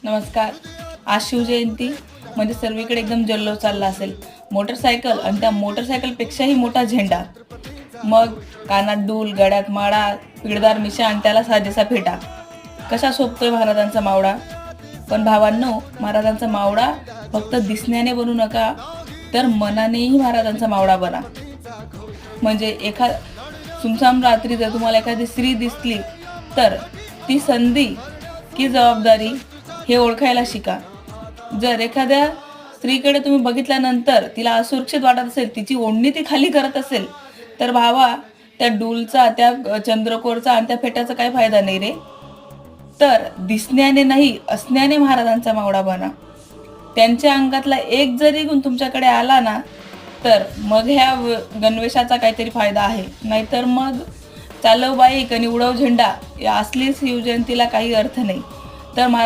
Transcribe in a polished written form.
नमस्कार. आज शिवजयंती म्हणजे सर्वीकडे एकदम जल्लोष चालला असेल. मोटरसायकल आणि त्या मोटरसायकलपेक्षाही मोठा झेंडा. मग कानात डूल, गळ्यात माळा, पिळदार मिशा आणि त्याला साजेसा फेटा. कसा शोभतोय महाराजांचा मावळा. पण भावांनो, महाराजांचा मावळा फक्त दिसण्याने बनू नका, तर मनानेही महाराजांचा मावळा बना. म्हणजे सुमसाम रात्री जर तुम्हाला एखादी स्त्री दिसली तर ती संधी की जबाबदारी हे ओळखायला शिका. जर एखाद्या स्त्रीकडे तुम्ही बघितल्यानंतर तिला असुरक्षित वाटत असेल, तिची ओढणी ती खाली करत असेल, तर भावा, त्या डूलचा, त्या चंद्रकोरचा आणि त्या फेट्याचा काही फायदा नाही रे. तर दिसण्याने नाही, असण्याने महाराजांचा मावळा बना. त्यांच्या अंगातला एक जरी गुण तुमच्याकडे आला ना, तर मग ह्या गणवेशाचा काहीतरी फायदा आहे. नाहीतर मग चालव बाईक आणि उडव झेंडा या असली शिवजयंतीला काही अर्थ नाही. तर